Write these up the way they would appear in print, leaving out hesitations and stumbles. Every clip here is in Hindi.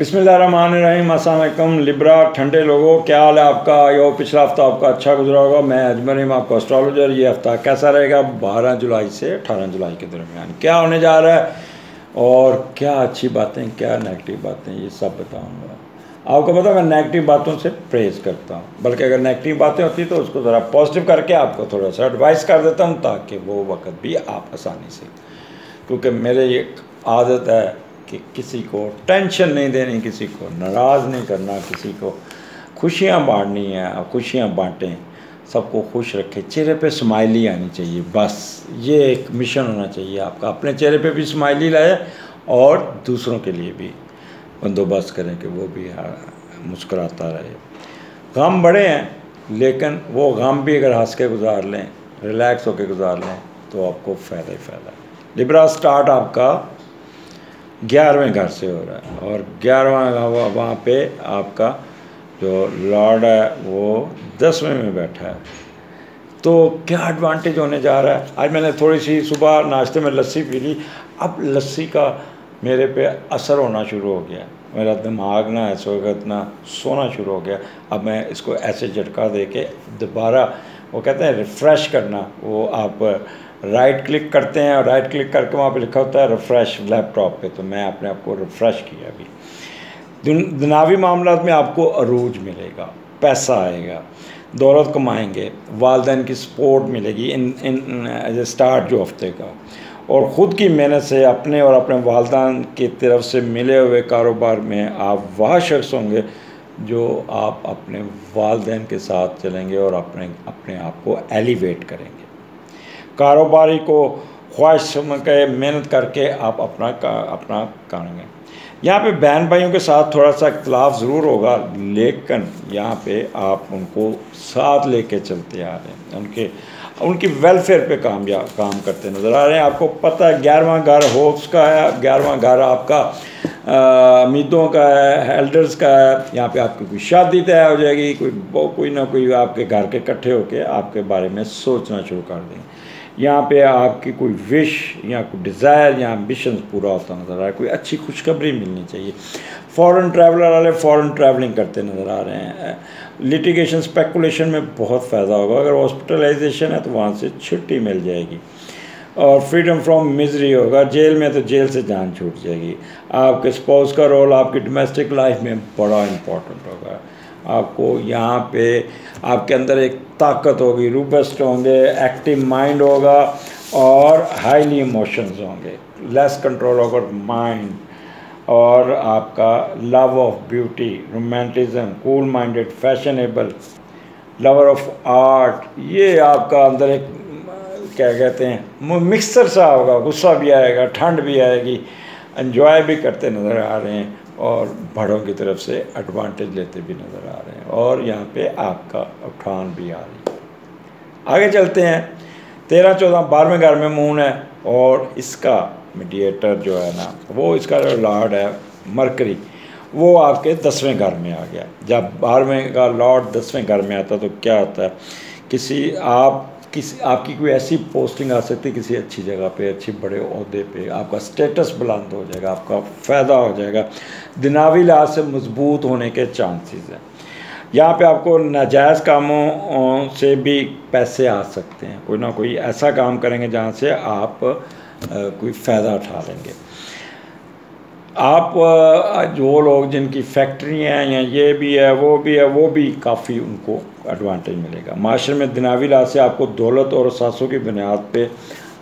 बिस्मिल्लाहिर्रहमानिर्रहीम। अस्सलाम वालेकुम लिब्रा ठंडे लोगों, क्या हाल है आपका? यो पिछला हफ्ता आपका अच्छा गुजरा होगा। मैं अजमरीम, आपका एस्ट्रोलॉजर। ये हफ्ता कैसा रहेगा 12 जुलाई से 18 जुलाई के दरमियान क्या होने जा रहा है और क्या अच्छी बातें क्या नेगेटिव बातें, ये सब बताऊंगा आपको। पता मैं नेगेटिव बातों से प्रेज करता हूँ, बल्कि अगर नेगेटिव बातें होती तो उसको ज़रा पॉजिटिव करके आपको थोड़ा सा एडवाइस कर देता हूँ, ताकि वो वक्त भी आप आसानी से, क्योंकि मेरे एक आदत है कि किसी को टेंशन नहीं देनी, किसी को नाराज़ नहीं करना, किसी को खुशियाँ बांटनी है, खुशियाँ बांटें, सबको खुश रखें, चेहरे पे स्माइली आनी चाहिए। बस ये एक मिशन होना चाहिए आपका, अपने चेहरे पे भी स्माइली लाए और दूसरों के लिए भी बंदोबस्त करें कि वो भी मुस्कुराता रहे। गम बड़े हैं, लेकिन वो गम भी अगर हंस के गुजार लें, रिलैक्स होकर गुजार लें, तो आपको फ़ायदा ही फ़ायदा है। लिब्रा स्टार्ट आपका 11वें घर से हो रहा है और 11वां वहाँ पे आपका जो लॉर्ड है वो 10वें में बैठा है। तो क्या एडवांटेज होने जा रहा है? आज मैंने थोड़ी सी सुबह नाश्ते में लस्सी पी ली। अब लस्सी का मेरे पे असर होना शुरू हो गया, मेरा दिमाग ना इस वक्त ना सोना शुरू हो गया। अब मैं इसको ऐसे झटका दे के दोबारा, वो कहते हैं रिफ़्रेश करना, वो आप राइट क्लिक करते हैं और राइट क्लिक करके वहाँ पे लिखा होता है रिफ़्रेश लैपटॉप पे, तो मैं अपने आप को रिफ़्रेश किया। अभी दुनियावी मामलात में आपको अरूज मिलेगा, पैसा आएगा, दौलत कमाएंगे, वालिदैन की सपोर्ट मिलेगी इन एज ए स्टार्ट जो हफ्ते का, और ख़ुद की मेहनत से अपने और अपने वालिदैन की तरफ से मिले हुए कारोबार में आप वह शख्स होंगे जो आप अपने वालिदैन के साथ चलेंगे और अपने आप को एलिवेट करेंगे। कारोबारी को ख्वाहिश समझ के मेहनत करके आप अपना करेंगे। यहाँ पे बहन भाइयों के साथ थोड़ा सा इख्तलाफ ज़रूर होगा, लेकिन यहाँ पे आप उनको साथ लेके चलते आ रहे हैं, उनकी वेलफेयर पे काम करते नज़र आ रहे हैं। आपको पता है 11वां घर होप्स का है, 11वां घर आपका उम्मीदों का है, एल्डर्स का है। यहाँ पे आपकी कोई शादी तय हो जाएगी, कोई ना कोई आपके घर के इकट्ठे होके आपके बारे में सोचना शुरू कर देंगे। यहाँ पे आपकी कोई विश या कोई डिज़ायर या एम्बिशन पूरा होता नज़र आ रहा है, कोई अच्छी खुशखबरी मिलनी चाहिए। फ़ॉरेन ट्रैवलर वाले फ़ॉरेन ट्रैवलिंग करते नज़र आ रहे हैं। लिटिगेशन स्पेकुलेशन में बहुत फ़ायदा होगा, अगर हॉस्पिटलाइजेशन है तो वहाँ से छुट्टी मिल जाएगी। और फ्रीडम फ्रॉम मिजरी होगा, जेल में तो जेल से जान छूट जाएगी। आपके स्पाउस का रोल आपकी डोमेस्टिक लाइफ में बड़ा इम्पोर्टेंट होगा। आपको यहाँ पे आपके अंदर एक ताकत होगी, रोबस्ट होंगे, एक्टिव माइंड होगा और हाईली इमोशंस होंगे, लेस कंट्रोल ओवर माइंड, और आपका love of beauty, romanticism, cool minded, fashionable, lover of art, ये आपका अंदर एक क्या कहते हैं मिक्सचर सा होगा। गुस्सा भी आएगा, ठंड भी आएगी, एंजॉय भी करते नज़र आ रहे हैं और बड़ों की तरफ से एडवांटेज लेते भी नज़र आ रहे हैं, और यहाँ पे आपका उठान भी आ रही है। आगे चलते हैं। 13, 14, 12वें घर में मून है और इसका मीडिएटर जो है ना, वो इसका जो लॉर्ड है मरकरी, वो आपके 10वें घर में आ गया। जब 12वें का लॉर्ड 10वें घर में आता तो क्या होता है, आपकी कोई ऐसी पोस्टिंग आ सकती है किसी अच्छी जगह पे, अच्छी बड़े ओहदे पे, आपका स्टेटस बुलंद हो जाएगा, आपका फ़ायदा हो जाएगा, दुनियावी लिहाज से मजबूत होने के चांसेस हैं। यहाँ पे आपको नाजायज़ कामों से भी पैसे आ सकते हैं, कोई ना कोई ऐसा काम करेंगे जहाँ से आप कोई फ़ायदा उठा लेंगे। आप जो लोग जिनकी फैक्ट्री हैं या ये भी है वो भी काफ़ी उनको एडवांटेज मिलेगा। माशरे में दुनियावी लिहाज से आपको दौलत और असासों की बुनियाद पे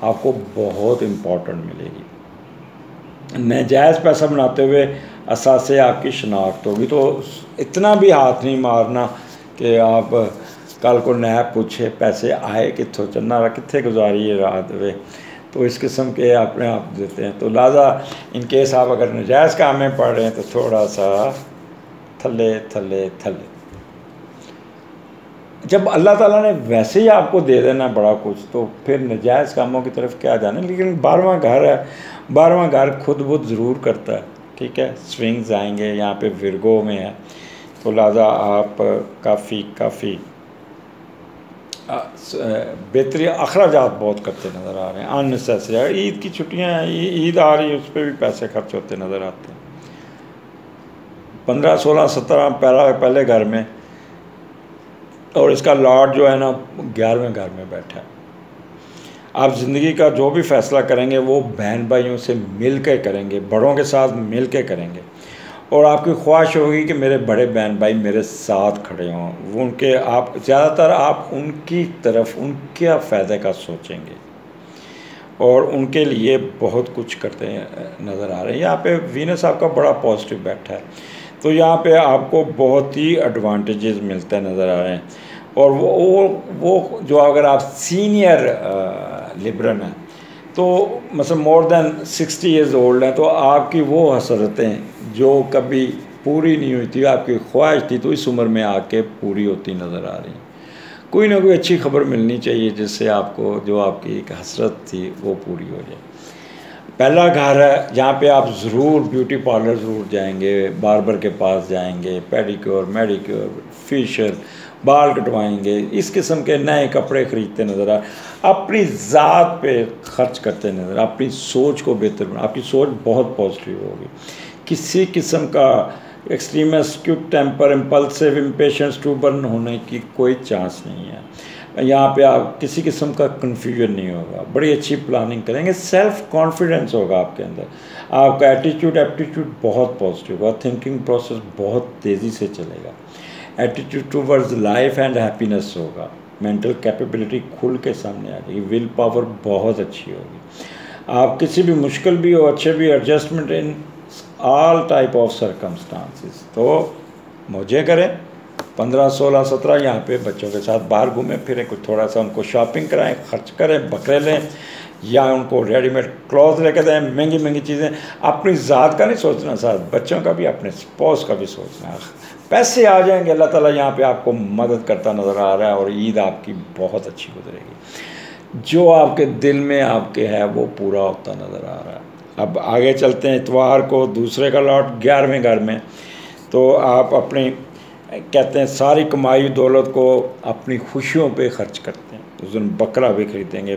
आपको बहुत इम्पोर्टेंट मिलेगी। नाजायज़ पैसा बनाते हुए असासे आपकी शनाख्त होगी, तो इतना भी हाथ नहीं मारना कि आप कल को नैब पूछे पैसे आए कितों, चन्ना कितने गुजारी रात वे, तो इस किस्म के अपने आप देते हैं। तो लिहाजा इन केस आप अगर नाजायज़ काम में पढ़ रहे हैं तो थोड़ा सा थल्ले। जब अल्लाह ताला ने वैसे ही आपको दे देना बड़ा कुछ, तो फिर नाजायज़ कामों की तरफ क्या जाना। लेकिन 12वां घर है, 12वां घर खुद बुद ज़रूर करता है, ठीक है। स्विंग्स आएंगे, यहाँ पे विर्गो में है, तो लिहाजा आप काफ़ी बेहतरी अखराजात बहुत करते नज़र आ रहे हैं। अननेसेसरी ईद की छुट्टियाँ हैं, ईद आ रही है, उस पर भी पैसे खर्च होते नज़र आते हैं। 15, 16, 17 पहले घर में, और इसका लॉर्ड जो है ना 11वें घर में बैठा है। आप ज़िंदगी का जो भी फैसला करेंगे वो बहन भाइयों से मिल के करेंगे, बड़ों के साथ मिल के करेंगे, और आपकी ख्वाहिश होगी कि मेरे बड़े बहन भाई मेरे साथ खड़े हों। वो उनके आप ज़्यादातर आप उनकी तरफ उनके फ़ायदे का सोचेंगे और उनके लिए बहुत कुछ करते नज़र आ रहे हैं। यहाँ पे वीनस आपका बड़ा पॉजिटिव बैठा है, तो यहाँ पे आपको बहुत ही एडवांटेजेस मिलते नज़र आ रहे हैं। और वो जो अगर आप सीनियर लिबरल हैं, तो मतलब मोर देन 60 ईयर्स ओल्ड हैं, तो आपकी वो हसरतें जो कभी पूरी नहीं हुई थी, आपकी ख्वाहिश थी, तो इस उम्र में आके पूरी होती नज़र आ रही हैं। कोई ना कोई अच्छी खबर मिलनी चाहिए जिससे आपको जो आपकी एक हसरत थी वो पूरी हो जाए। पहला घर है जहाँ पे आप ज़रूर ब्यूटी पार्लर ज़रूर जाएंगे, बार्बर के पास जाएंगे, पेडिक्योर, मेडिक्योर, फेशियल, बाल कटवाएंगे, इस किस्म के नए कपड़े ख़रीदते नज़र आ, अपनी ज़ात पे खर्च करते नज़र, अपनी सोच को बेहतर बना, आपकी सोच बहुत पॉजिटिव होगी। किसी किस्म का एक्सट्रीमस, क्विक टेम्पर, इम्पल्सिव, इम्पेशेंस, स्टूबर्न होने की कोई चांस नहीं है। यहाँ पे आप किसी किस्म का कन्फ्यूजन नहीं होगा, बड़ी अच्छी प्लानिंग करेंगे, सेल्फ कॉन्फिडेंस होगा आपके अंदर, आपका एटीट्यूड एप्टीट्यूड बहुत पॉजिटिव होगा, थिंकिंग प्रोसेस बहुत तेज़ी से चलेगा, attitude towards life and happiness होगा, मेंटल कैपेबिलिटी खुल के सामने आ जाएगी, विल पावर बहुत अच्छी होगी। आप किसी भी मुश्किल भी हो, अच्छे भी, adjustment in all type of circumstances, तो मौजे करें। 15, 16, 17 यहाँ पे बच्चों के साथ बाहर घूमें फिरें, कुछ थोड़ा सा उनको शॉपिंग कराएं, खर्च करें, बकरे लें, या उनको रेडीमेड क्लॉथ लेकर दें, महंगी महंगी चीज़ें। अपनी ज़ात का नहीं सोचना साथ, बच्चों का भी, अपने स्पॉस का भी सोचना। पैसे आ जाएंगे, अल्लाह ताला यहाँ पे आपको मदद करता नज़र आ रहा है, और ईद आपकी बहुत अच्छी गुजरेगी। जो आपके दिल में आपके है वो पूरा होता नज़र आ रहा है। अब आगे चलते हैं। इतवार को दूसरे का लॉट 11वें घर में, तो आप अपनी कहते हैं सारी कमाई दौलत को अपनी खुशियों पे खर्च करते हैं। उस दिन बकरा भी ख़रीदेंगे,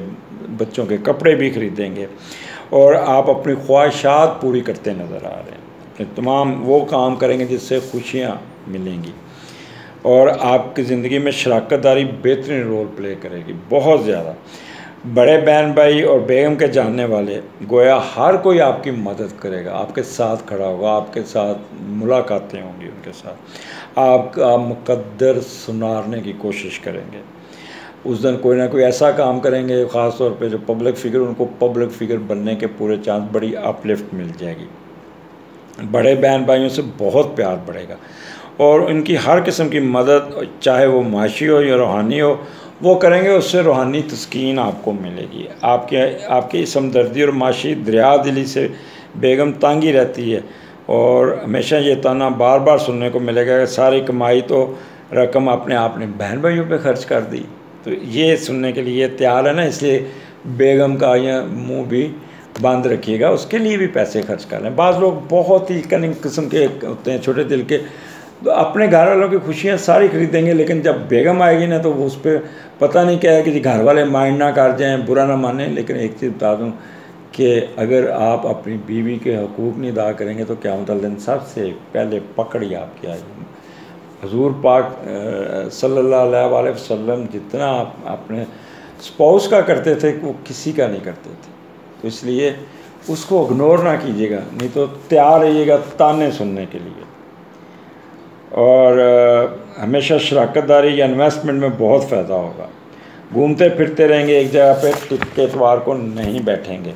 बच्चों के कपड़े भी ख़रीदेंगे, और आप अपनी ख्वाहिशात पूरी करते नज़र आ रहे हैं। तमाम वो काम करेंगे जिससे खुशियाँ मिलेंगी, और आपकी ज़िंदगी में शराकतदारी बेहतरीन रोल प्ले करेगी, बहुत ज़्यादा। बड़े बहन भाई और बेगम के जानने वाले, गोया हर कोई आपकी मदद करेगा, आपके साथ खड़ा होगा, आपके साथ मुलाकातें होंगी, उनके साथ आपका मुकद्दर सुनारने की कोशिश करेंगे। उस दिन कोई ना कोई ऐसा काम करेंगे, ख़ास तौर पे जो पब्लिक फ़िगर, उनको पब्लिक फ़िगर बनने के पूरे चांस, बड़ी अपलिफ्ट मिल जाएगी। बड़े बहन भाइयों से बहुत प्यार बढ़ेगा, और उनकी हर किस्म की मदद, चाहे वो माशी हो या रूहानी हो, वो करेंगे, उससे रूहानी तस्कीन आपको मिलेगी। आपके इस हमदर्दी और माशी दरिया दिली से बेगम तंगी रहती है, और हमेशा ये ताना बार बार सुनने को मिलेगा कि सारी कमाई तो रकम आपने बहन भाइयों पे खर्च कर दी। तो ये सुनने के लिए तैयार है ना, इसलिए बेगम का यह मुँह भी बंद रखिएगा, उसके लिए भी पैसे खर्च कर लें। बाज़ लोग बहुत ही कनिंग किस्म के होते हैं, छोटे दिल के, तो अपने घर वालों की खुशियाँ सारी खरीदेंगे, लेकिन जब बेगम आएगी ना, तो वो उस पर पता नहीं क्या है कि घर वाले माइंड ना कर जाएं, बुरा ना मानें। लेकिन एक चीज़ बता दूं कि अगर आप अपनी बीवी के हकूक़ नहीं अदा करेंगे तो क़यामत वाले दिन सबसे पहले पकड़ी आपकी आएगी। हुज़ूर पाक सल्लल्लाहु अलैहि वसल्लम जितना आप अपने स्पाउस का करते थे, वो किसी का नहीं करते थे। तो इसलिए उसको इग्नोर ना कीजिएगा, नहीं तो तैयार रहिएगा ताने सुनने के लिए। और हमेशा शराकतदारी या इन्वेस्टमेंट में बहुत फ़ायदा होगा। घूमते फिरते रहेंगे एक जगह पे, टिकते इतवार को नहीं बैठेंगे,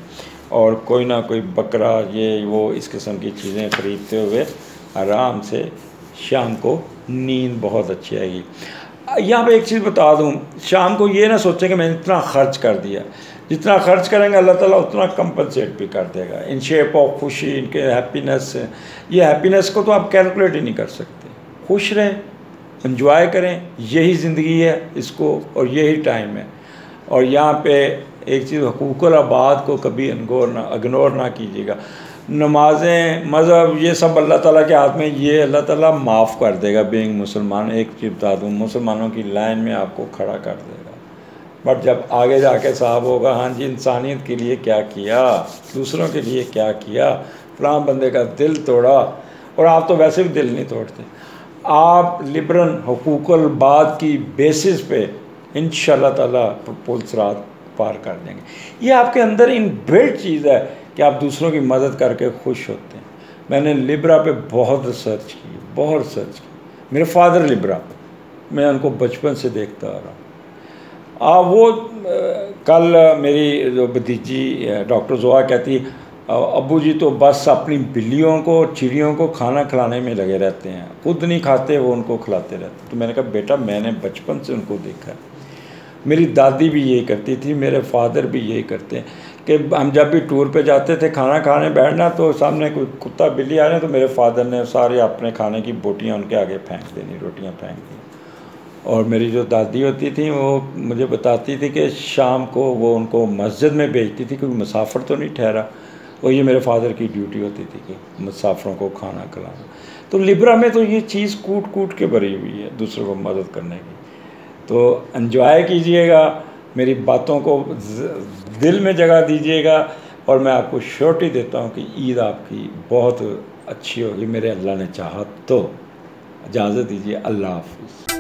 और कोई ना कोई बकरा ये वो इस किस्म की चीज़ें ख़रीदते हुए आराम से शाम को नींद बहुत अच्छी आएगी। यहाँ पे एक चीज़ बता दूँ, शाम को ये ना सोचें कि मैंने इतना ख़र्च कर दिया। जितना खर्च करेंगे अल्लाह ताला उतना कंपनसेट भी कर देगा, इन शेप ऑफ खुशी, इनके हैप्पीनेस। ये हैप्पीनेस को तो आप कैलकुलेट ही नहीं कर सकते। खुश रहें, एंजॉय करें, यही ज़िंदगी है इसको, और यही टाइम है। और यहाँ पे एक चीज़, हुकूकुल आबाद को कभी इग्नोर ना कीजिएगा। नमाज़ें, मज़हब, ये सब अल्लाह ताला के हाथ में, ये अल्लाह ताला माफ़ कर देगा। बीइंग मुसलमान, एक चीज़ बता दूँ, मुसलमानों की लाइन में आपको खड़ा कर देगा। बट जब आगे जाके साहब होगा, हाँ जी इंसानियत के लिए क्या किया, दूसरों के लिए क्या किया, फलां बंदे का दिल तोड़ा, और आप तो वैसे भी दिल नहीं तोड़ते। आप लिबरल हुकूकुल बाद की बेसिस पे इंशाल्लाह ताला पुल सिरात पार कर देंगे। ये आपके अंदर इनबिल्ट चीज़ है कि आप दूसरों की मदद करके खुश होते हैं। मैंने लिब्रा पे बहुत रिसर्च की, बहुत रिसर्च की। मेरे फादर लिब्रा, मैं उनको बचपन से देखता आ रहा हूँ। वो कल मेरी जो भतीजी डॉक्टर जोआ कहती, अब्बू जी तो बस अपनी बिल्लियों को चिड़ियों को खाना खिलाने में लगे रहते हैं, खुद नहीं खाते, वो उनको खिलाते रहते। तो मैंने कहा बेटा मैंने बचपन से उनको देखा है। मेरी दादी भी यही करती थी, मेरे फादर भी यही करते हैं कि हम जब भी टूर पे जाते थे खाना खाने बैठना, तो सामने कोई कुत्ता बिल्ली आ रहे तो मेरे फादर ने सारे अपने खाने की बोटियाँ उनके आगे फेंक देनी, रोटियाँ फेंक दी। और मेरी जो दादी होती थी वो मुझे बताती थी कि शाम को वो उनको मस्जिद में भेजती थी, क्योंकि मुसाफिर तो नहीं ठहरा, और ये मेरे फादर की ड्यूटी होती थी कि मुसाफिरों को खाना खिलाना। तो लिब्रा में तो ये चीज़ कूट कूट के भरी हुई है दूसरों को मदद करने की। तो एंजॉय कीजिएगा, मेरी बातों को दिल में जगह दीजिएगा, और मैं आपको श्योरिटी देता हूँ कि ईद आपकी बहुत अच्छी होगी, मेरे अल्लाह ने चाहा तो। इजाज़त दीजिए, अल्लाह हाफ़िज़।